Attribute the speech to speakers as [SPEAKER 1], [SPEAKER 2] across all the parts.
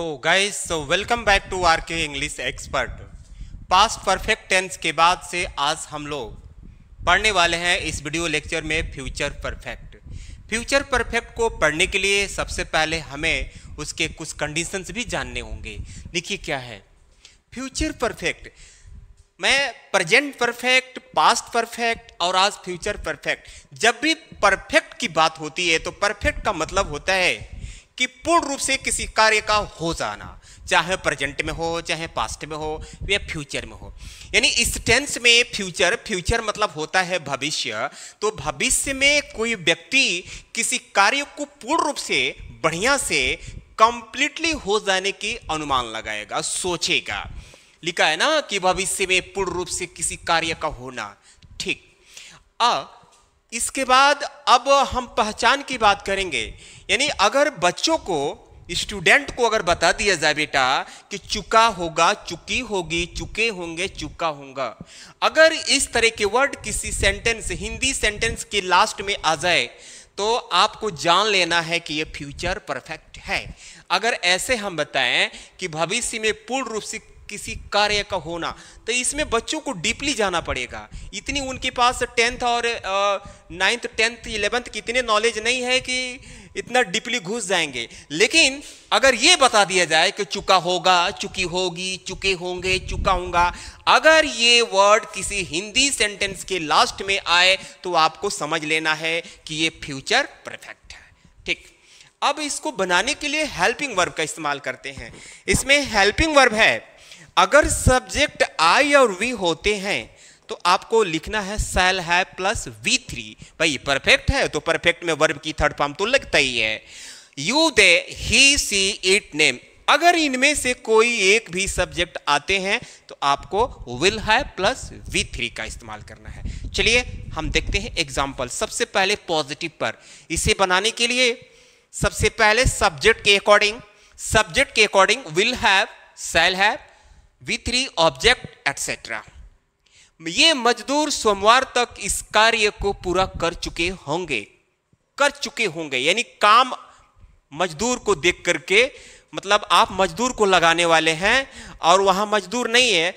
[SPEAKER 1] तो guys welcome back to RK English expert. Past perfect tense के बाद से आज हम लोग पढ़ने वाले हैं इस वीडियो लेक्चर में फ्यूचर परफेक्ट। फ्यूचर परफेक्ट को पढ़ने के लिए सबसे पहले हमें उसके कुछ कंडीशंस भी जानने होंगे। देखिए क्या है फ्यूचर परफेक्ट। मैं प्रेजेंट परफेक्ट, पास्ट परफेक्ट और आज फ्यूचर परफेक्ट। जब भी परफेक्ट की बात होती है तो परफेक्ट का मतलब होता है कि पूर्ण रूप से किसी कार्य का हो जाना, चाहे प्रेजेंट में हो, चाहे पास्ट में हो या फ्यूचर में हो। यानी इस टेंस में फ्यूचर मतलब होता है भविष्य। तो भविष्य में कोई व्यक्ति किसी कार्य को पूर्ण रूप से बढ़िया से कंप्लीटली हो जाने की अनुमान लगाएगा, सोचेगा। लिखा है ना कि भविष्य में पूर्ण रूप से किसी कार्य का होना। ठीक, इसके बाद अब हम पहचान की बात करेंगे। यानी अगर बच्चों को, स्टूडेंट को अगर बता दिया जाए बेटा कि चुका होगा, चुकी होगी, चुके होंगे, चुका होगा, अगर इस तरह के वर्ड किसी सेंटेंस, हिंदी सेंटेंस के लास्ट में आ जाए तो आपको जान लेना है कि यह फ्यूचर परफेक्ट है। अगर ऐसे हम बताएं कि भविष्य में पूर्ण रूप से किसी कार्य का होना, तो इसमें बच्चों को डीपली जाना पड़ेगा। इतनी उनके पास 10th और 9th 10th 11th की इतने नॉलेज नहीं है कि इतना डीपली घुस जाएंगे। लेकिन अगर ये बता दिया जाए कि चुका होगा, चुकी होगी, चुके होंगे, चुका होगा, अगर ये वर्ड किसी हिंदी सेंटेंस के लास्ट में आए तो आपको समझ लेना है कि ये फ्यूचर परफेक्ट है। ठीक, अब इसको बनाने के लिए हेल्पिंग वर्ब का इस्तेमाल करते हैं। इसमें हेल्पिंग वर्ब है, अगर सब्जेक्ट आई और वी होते हैं तो आपको लिखना है शैल हैव प्लस V3। भाई परफेक्ट है तो परफेक्ट में वर्ब की थर्ड फॉर्म तो लगता ही है। You, they, he, she, it, name. अगर इनमें से कोई एक भी सब्जेक्ट आते हैं तो आपको विल हैव प्लस V3 का इस्तेमाल करना है। चलिए हम देखते हैं एग्जाम्पल। सबसे पहले पॉजिटिव पर, इसे बनाने के लिए सबसे पहले सब्जेक्ट के according will have, shall have, V3 object etcetera. ये मजदूर सोमवार तक इस कार्य को पूरा कर चुके होंगे। यानी काम मजदूर को देख करके, मतलब आप मजदूर को लगाने वाले हैं और वहां मजदूर नहीं है,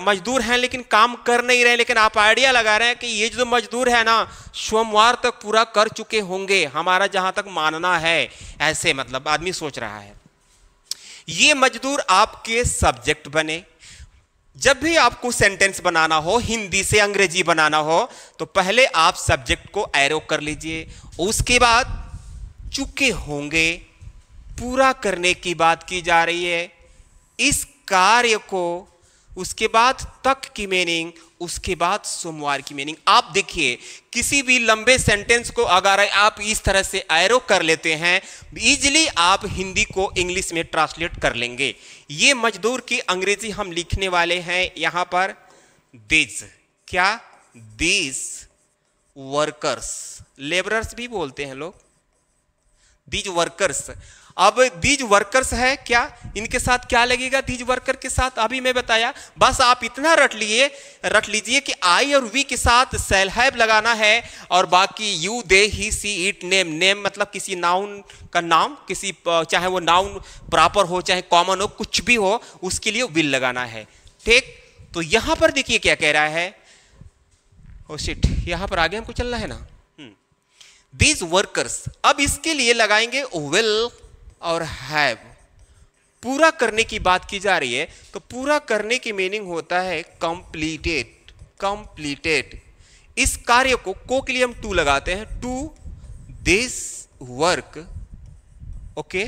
[SPEAKER 1] मजदूर हैं लेकिन काम कर नहीं रहे, लेकिन आप आइडिया लगा रहे हैं कि ये जो मजदूर है ना सोमवार तक पूरा कर चुके होंगे, हमारा जहां तक मानना है। ऐसे मतलब आदमी सोच रहा है। ये मजदूर आपके सब्जेक्ट बने। जब भी आपको सेंटेंस बनाना हो, हिंदी से अंग्रेजी बनाना हो, तो पहले आप सब्जेक्ट को एरो कर लीजिए। उसके बाद चुके होंगे, पूरा करने की बात की जा रही है इस कार्य को। उसके बाद तक की मीनिंग, उसके बाद सोमवार की मीनिंग। आप देखिए किसी भी लंबे सेंटेंस को अगर आप इस तरह से एरो कर लेते हैं, इजीली आप हिंदी को इंग्लिश में ट्रांसलेट कर लेंगे। ये मजदूर की अंग्रेजी हम लिखने वाले हैं यहां पर दिस। क्या? दिस वर्कर्स, लेबरर्स भी बोलते हैं लोग, दीज वर्कर्स। अब दीज वर्कर्स है क्या, इनके साथ क्या लगेगा? दीज वर्कर के साथ अभी मैं बताया। बस आप इतना रट लीजिए कि आई और वी के साथ शैल हैव लगाना है और बाकी you, they, he, she, it, name. Name मतलब किसी नाउन का नाम, किसी चाहे वो नाउन प्रॉपर हो चाहे कॉमन हो, कुछ भी हो, उसके लिए विल लगाना है। ठीक, तो यहां पर देखिए क्या कह रहा है। ओ शिट, यहां पर आगे हमको चलना है ना। दीज वर्कर्स, अब इसके लिए लगाएंगे विल और हैव। पूरा करने की बात की जा रही है तो पूरा करने की मीनिंग होता है कंप्लीटेड। इस कार्य को के लिए हम टू लगाते हैं, टू दिस वर्क। ओके,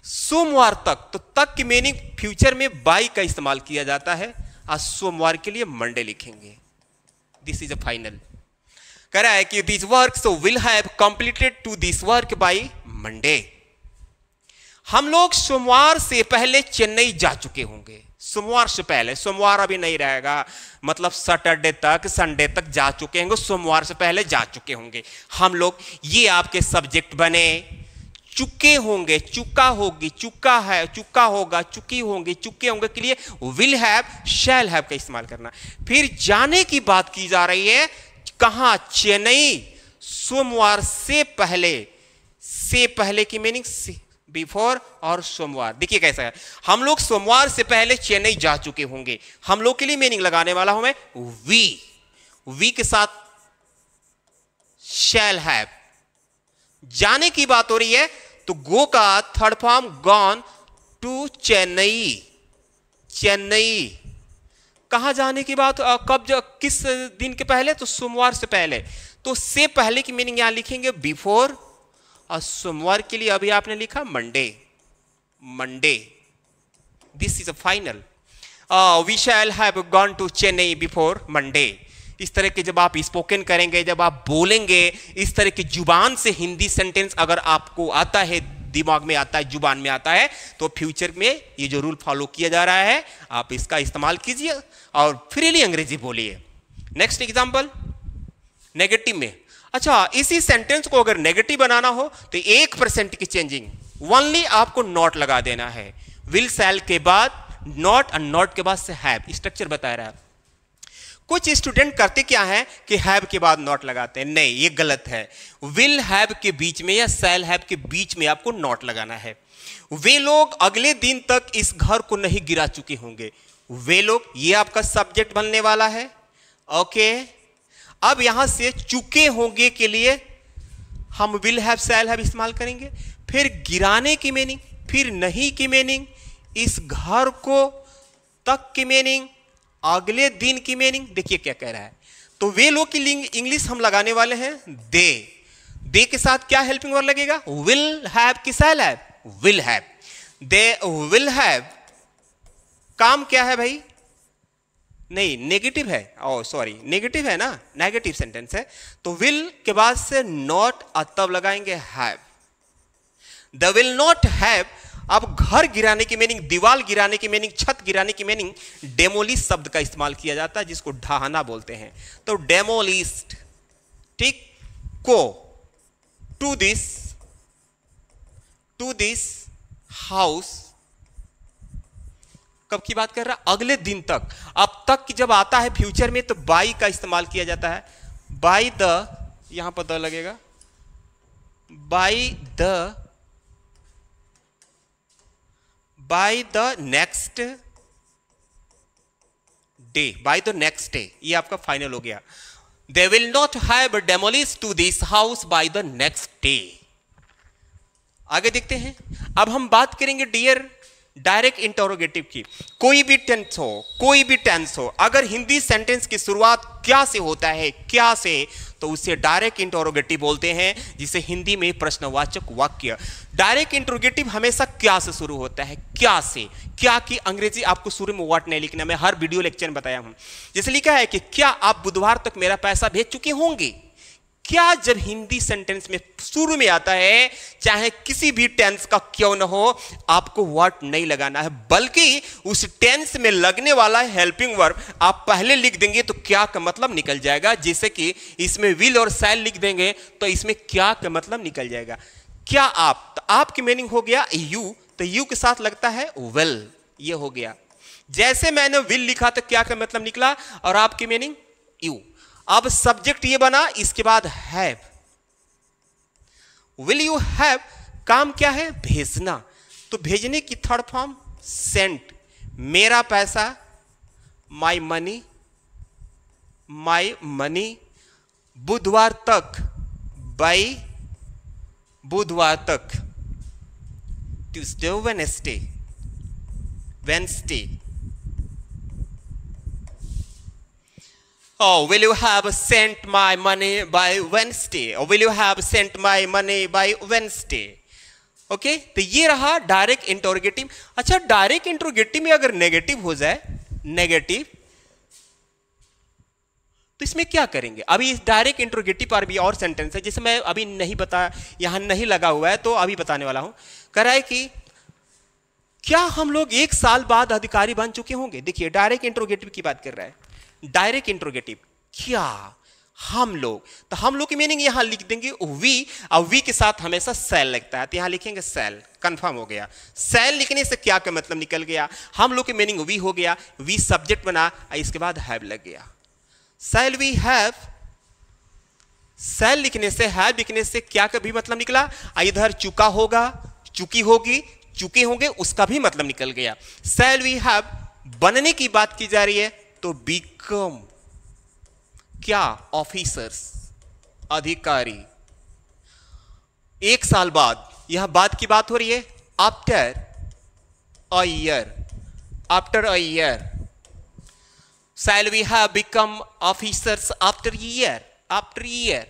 [SPEAKER 1] सोमवार तक, तो तक की मीनिंग फ्यूचर में बाई का इस्तेमाल किया जाता है। आज सोमवार के लिए मंडे लिखेंगे। This is a final. कह रहा है कि this work so will have completed to this work by Monday. हम लोग सोमवार से पहले चेन्नई जा चुके होंगे। सोमवार से पहले, सोमवार अभी नहीं रहेगा, मतलब सैटरडे तक, संडे तक जा चुके होंगे, सोमवार से पहले जा चुके होंगे हम लोग। ये आपके सब्जेक्ट बने। चुके होंगे, चुका होगी, चुका है, चुका होगा, चुकी होंगी, चुके होंगे के लिए विल हैव, शैल हैव का इस्तेमाल करना। फिर जाने की बात की जा रही है, कहां? चेन्नई। सोमवार से पहले की मीनिंग बिफोर और सोमवार। देखिए कैसा है, हम लोग सोमवार से पहले चेन्नई जा चुके होंगे। हम लोग के लिए मीनिंग लगाने वाला हूं मैं वी के साथ शैल हैव। जाने की बात हो रही है तो गो का third form gone to Chennai. Chennai कहां जाने की बात, किस दिन के पहले, तो सोमवार से पहले। तो से पहले की मीनिंग यहां लिखेंगे बिफोर, और सोमवार के लिए अभी आपने लिखा Monday. This is a final. We shall have gone to Chennai before Monday. इस तरह के जब आप स्पोकन करेंगे, जब आप बोलेंगे, इस तरह की जुबान से हिंदी सेंटेंस अगर आपको आता है, दिमाग में आता है, जुबान में आता है, तो फ्यूचर में ये जो रूल फॉलो किया जा रहा है आप इसका इस्तेमाल कीजिए और फ्रीली अंग्रेजी बोलिए। नेक्स्ट एग्जांपल नेगेटिव में। अच्छा, इसी सेंटेंस को अगर नेगेटिव बनाना हो तो 1% की चेंजिंग ओनली आपको नॉट लगा देना है। विल शैल के बाद नॉट और नॉट के बाद से हैव। स्ट्रक्चर बता रहा है। कुछ स्टूडेंट करते क्या है कि हैव के बाद नॉट लगाते हैं, नहीं ये गलत है। विल हैव के बीच में या शैल हैव के बीच में आपको नॉट लगाना है। वे लोग अगले दिन तक इस घर को नहीं गिरा चुके होंगे। वे लोग, ये आपका सब्जेक्ट बनने वाला है। ओके, अब यहां से चुके होंगे के लिए हम विल हैव शैल हैव इस्तेमाल करेंगे। फिर गिराने की मीनिंग, फिर नहीं की मीनिंग, इस घर को तक की मीनिंग, अगले दिन की मीनिंग। देखिए क्या कह रहा है। तो वे लोग की इंग्लिश हम लगाने वाले हैं दे के साथ क्या हेल्पिंग वर्ड लगेगा, विल हैव की shall have, will have. They will have, काम क्या है भाई, नहीं नेगेटिव है, ओ सॉरी नेगेटिव है ना, नेगेटिव सेंटेंस है। तो विल के बाद से नॉट तब लगाएंगे have. The will not have. अब घर गिराने की मीनिंग, दीवार गिराने की मीनिंग, छत गिराने की मीनिंग डेमोलिश शब्द का इस्तेमाल किया जाता है, जिसको ढहाना बोलते हैं। तो डेमोलिस्ट, ठीक, को टू दिस हाउस। कब की बात कर रहा, अगले दिन तक। अब तक जब आता है फ्यूचर में तो बाई का इस्तेमाल किया जाता है। बाई द, यहां पर द लगेगा, बाई द नेक्स्ट डे, ये आपका फाइनल हो गया। They will not have demolish to this house by the next day. आगे देखते हैं। अब हम बात करेंगे डियर डायरेक्ट इंटरोगेटिव की। कोई भी टेंस हो, अगर हिंदी सेंटेंस की शुरुआत क्या से होता है, क्या से, तो उसे डायरेक्ट इंटरोगेटिव बोलते हैं, जिसे हिंदी में प्रश्नवाचक वाक्य। डायरेक्ट इंटरोगेटिव हमेशा क्या से शुरू होता है, क्या से। क्या की अंग्रेजी आपको शुरू में व्हाट नहीं लिखना, मैं हर वीडियो लेक्चर में बताया हूं। जैसे लिखा है कि क्या आप बुधवार तक मेरा पैसा भेज चुके होंगे। क्या जब हिंदी सेंटेंस में शुरू में आता है, चाहे किसी भी टेंस का क्यों न हो, आपको व्हाट नहीं लगाना है, बल्कि उस टेंस में लगने वाला हेल्पिंग वर्ब आप पहले लिख देंगे तो क्या का मतलब निकल जाएगा। जैसे कि इसमें विल और शैल लिख देंगे तो इसमें क्या का मतलब निकल जाएगा। क्या आप, तो आपकी मीनिंग हो गया यू, तो यू के साथ लगता है वेल, ये हो गया। जैसे मैंने विल लिखा तो क्या का मतलब निकला, और आपकी मीनिंग यू। अब सब्जेक्ट ये बना, इसके बाद हैव। विल यू हैव, काम क्या है, भेजना। तो भेजने की थर्ड फॉर्म सेंट। मेरा पैसा, माई मनी, बुधवार तक, बाई बुधवार तक, Tuesday Wednesday. Oh, will you have sent my money by Wednesday? Or will you have sent my money by Wednesday? Okay, तो ये रहा डायरेक्ट इंटरोगेटिव। अच्छा, डायरेक्ट इंटरोगेटिव में अगर नेगेटिव हो जाए, नेगेटिव, तो इसमें क्या करेंगे। अभी इस डायरेक्ट इंटरोगेटिव पर भी और सेंटेंस है, जिसे मैं अभी नहीं बताया, यहां नहीं लगा हुआ है, तो अभी बताने वाला हूं। कह रहा है कि क्या हम लोग 1 साल बाद अधिकारी बन चुके होंगे। देखिए, डायरेक्ट इंटरोगेटिव की बात कर रहा है। डायरेक्ट इंटरोगेटिव, क्या हम लोग, तो हम लोग की मीनिंग यहां लिख देंगे वी, और वी के साथ हमेशा सेल लगता है, तो यहां लिखेंगे सेल। कंफर्म हो गया। सेल लिखने से क्या का मतलब निकल गया, हम लोग की मीनिंग वी हो गया। वी सब्जेक्ट बना, इसके बाद हैव लग गया। सेल वी हैव, सेल लिखने से, हैव लिखने से क्या का भी मतलब निकला, इधर चुका होगा, चुकी होगी, चुके होंगे, उसका भी मतलब निकल गया। शैल वी हैव, बनने की बात की जा रही है तो बिकम, क्या, ऑफिसर्स, अधिकारी। एक साल बाद, यह बाद की बात हो रही है, after a year, after a year. Shall we have become officers after year, after year,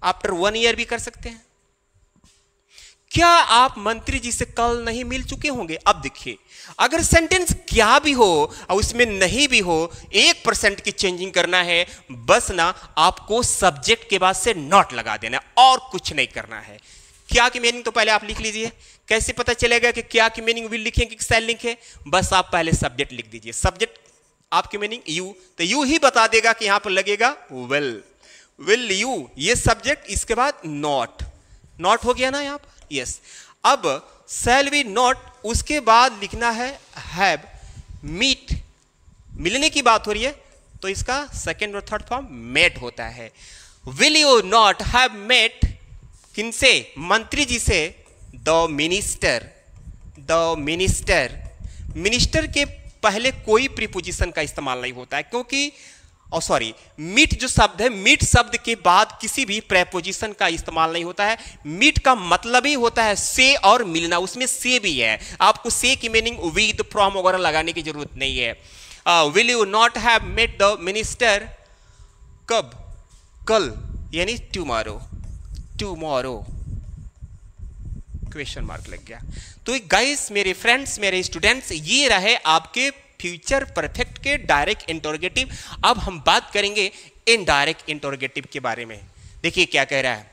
[SPEAKER 1] after 1 year भी कर सकते हैं। क्या आप मंत्री जी से कल नहीं मिल चुके होंगे? अब देखिए, अगर सेंटेंस क्या भी हो और उसमें नहीं भी हो, 1% की चेंजिंग करना है, बस ना आपको सब्जेक्ट के बाद से नॉट लगा देना और कुछ नहीं करना है। क्या की मीनिंग तो पहले आप लिख लीजिए। कैसे पता चलेगा कि क्या की मीनिंग विल लिखें कि शैल लिखें? बस आप पहले सब्जेक्ट लिख दीजिए। सब्जेक्ट आपकी मीनिंग यू, तो यू ही बता देगा कि यहां पर लगेगा विल, विल यू, ये सब्जेक्ट, इसके बाद नॉट, नॉट हो गया ना यहां पर, यस। अब शैल वी नॉट, उसके बाद लिखना है हैव, मीट, मिलने की बात हो रही है तो इसका सेकेंड और थर्ड फॉर्म मेट होता है। Will you not have met, किनसे? मंत्री जी से। The minister, the minister, minister के पहले कोई प्रीपोजिशन का इस्तेमाल नहीं होता है, क्योंकि सॉरी, मीट जो शब्द है, मीट शब्द के बाद किसी भी प्रेपोजिशन का इस्तेमाल नहीं होता है। मीट का मतलब ही होता है से और मिलना, उसमें से भी है। आपको से की मीनिंग विद, फ्रॉम वगैरह लगाने की जरूरत नहीं है। Will you not have met the minister, कब? कल, यानी टुमारो, टुमारो, क्वेश्चन मार्क लग गया। तो गाइस, मेरे फ्रेंड्स, मेरे स्टूडेंट्स, ये रहे आपके फ्यूचर परफेक्ट के डायरेक्ट इंटरोगेटिव। अब हम बात करेंगे इनडायरेक्ट इंटरोगेटिव के बारे में। देखिए क्या कह रहा है।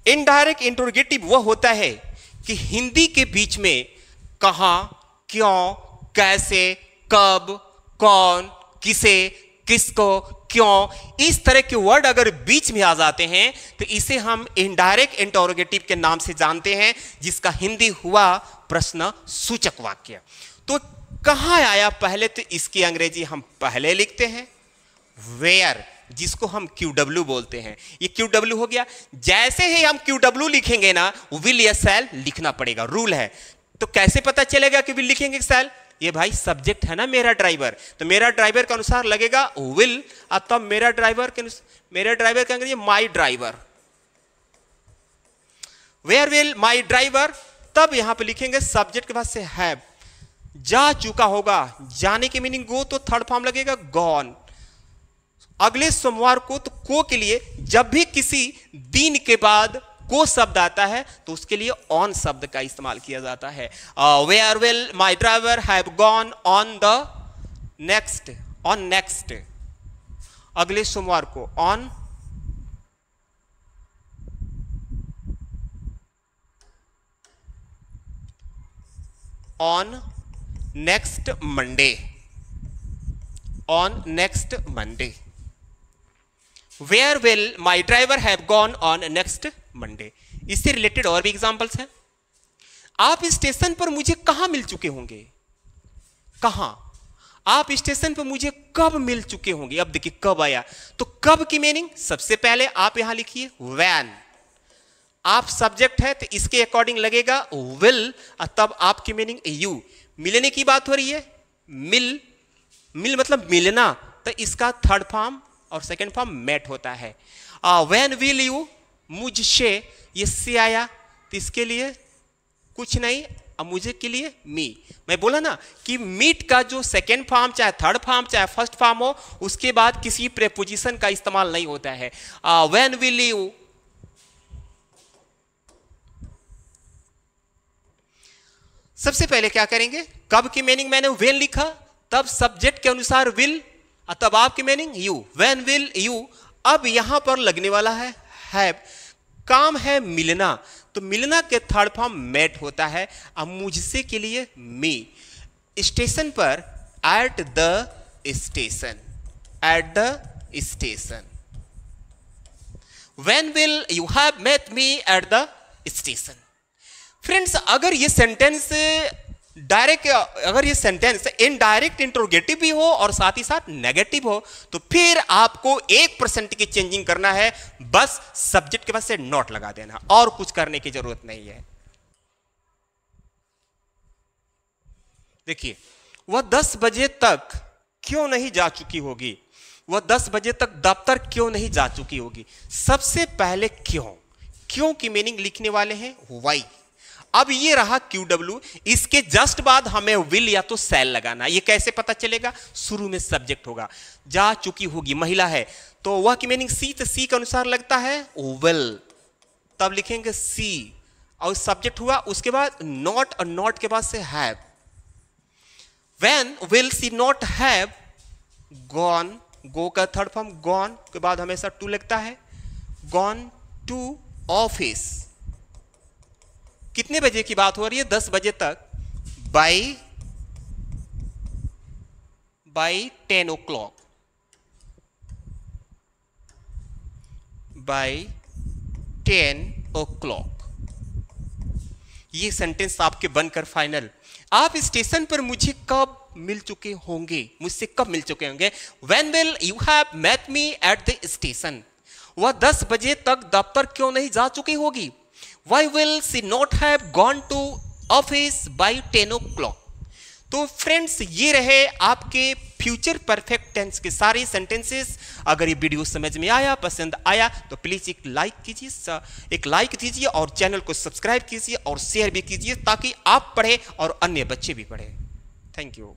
[SPEAKER 1] इनडायरेक्ट इंटरोगेटिव वह होता है कि हिंदी के बीच में कहां, क्यों, कैसे, कब, कौन, किसे, किसको, क्यों, इस तरह के वर्ड अगर बीच में आ जाते हैं तो इसे हम इनडायरेक्ट इंटरोगेटिव के नाम से जानते हैं, जिसका हिंदी हुआ प्रश्न सूचक वाक्य। तो कहां आया पहले, तो इसकी अंग्रेजी हम पहले लिखते हैं वेयर, जिसको हम QW बोलते हैं। ये QW हो गया। जैसे ही हम QW लिखेंगे ना, विल या शैल लिखना पड़ेगा, रूल है। तो कैसे पता चलेगा कि विल लिखेंगे शैल? ये भाई सब्जेक्ट है ना मेरा ड्राइवर, तो मेरा ड्राइवर के अनुसार लगेगा विल, और तब मेरा ड्राइवर के अंग्रेजी my driver, where will my driver. तब यहां पे लिखेंगे सब्जेक्ट के बाद से हैव, जा चुका होगा, जाने की मीनिंग गो, तो थर्ड फॉर्म लगेगा गॉन। अगले सोमवार को, तो को के लिए जब भी किसी दिन के बाद को शब्द आता है तो उसके लिए ऑन शब्द का इस्तेमाल किया जाता है। Where will my driver have gone on the next, on next, अगले सोमवार को, on on next Monday, on next Monday. Where will my driver have gone on next Monday. इससे रिलेटेड और भी एग्जांपल्स हैं। आप स्टेशन पर मुझे कहां मिल चुके होंगे? कहां? आप स्टेशन पर मुझे कब मिल चुके होंगे? अब देखिए कब आया, तो कब की मीनिंग सबसे पहले आप यहां लिखिए व्हेन। आप सब्जेक्ट है तो इसके अकॉर्डिंग लगेगा विल, और तब आपकी मीनिंग यू। मिलने की बात हो रही है, मिल, मिल मतलब मिलना, तो इसका थर्ड फॉर्म और सेकंड फॉर्म मेट होता है। व्हेन विल यू, मुझसे, ये से आया तो इसके लिए कुछ नहीं, और मुझे के लिए मी। मैं बोला ना कि मीट का जो सेकेंड फॉर्म, चाहे थर्ड फॉर्म चाहे फर्स्ट फॉर्म हो, उसके बाद किसी प्रेपोजिशन का इस्तेमाल नहीं होता है। व्हेन विल यू, सबसे पहले क्या करेंगे, कब की मीनिंग मैंने वेन लिखा, तब सब्जेक्ट के अनुसार विल, और तब आपकी meaning you, when will you. अब यहां पर लगने वाला है हैव, काम है मिलना, तो मिलना के थर्ड फॉर्म मेट होता है, अब मुझसे के लिए मी। स्टेशन पर, at the station, at the station. When will you have met me at the station. Friends, अगर ये सेंटेंस डायरेक्ट, अगर ये सेंटेंस इनडायरेक्ट इंट्रोगेटिव भी हो और साथ ही साथ नेगेटिव हो, तो फिर आपको 1% की चेंजिंग करना है, बस सब्जेक्ट के बाद से नॉट लगा देना, और कुछ करने की जरूरत नहीं है। देखिए, वह 10 बजे तक क्यों नहीं जा चुकी होगी, वह 10 बजे तक दफ्तर क्यों नहीं जा चुकी होगी। सबसे पहले क्यों की मीनिंग लिखने वाले हैं वाई। अब ये रहा QW, इसके जस्ट बाद हमें विल या तो शैल लगाना। ये कैसे पता चलेगा, शुरू में सब्जेक्ट होगा, जा चुकी होगी, महिला है तो वह की मीनिंग सी, तो सी के अनुसार लगता है विल, तब लिखेंगे सी, और सब्जेक्ट हुआ। उसके बाद नॉट, और नॉट के बाद से have. When will see not have gone, go का थर्ड फॉर्म गॉन के बाद हमेशा टू लगता है, गॉन टू ऑफिस। कितने बजे की बात हो रही है, 10 बजे तक, बाई 10 o'clock, बाई 10 o'clock। ये सेंटेंस आपके बनकर फाइनल। आप स्टेशन पर मुझे कब मिल चुके होंगे, मुझसे कब मिल चुके होंगे। When will you have met me at the station? वह 10 बजे तक दफ्तर क्यों नहीं जा चुकी होगी। Why will she not have gone to office by 10 o'clock? तो फ्रेंड्स, ये रहे आपके फ्यूचर परफेक्ट टेंस के सारे सेंटेंसेस। अगर ये वीडियो समझ में आया, पसंद आया तो प्लीज एक लाइक कीजिए, एक लाइक दीजिए और चैनल को सब्सक्राइब कीजिए और शेयर भी कीजिए ताकि आप पढ़े और अन्य बच्चे भी पढ़े। Thank you.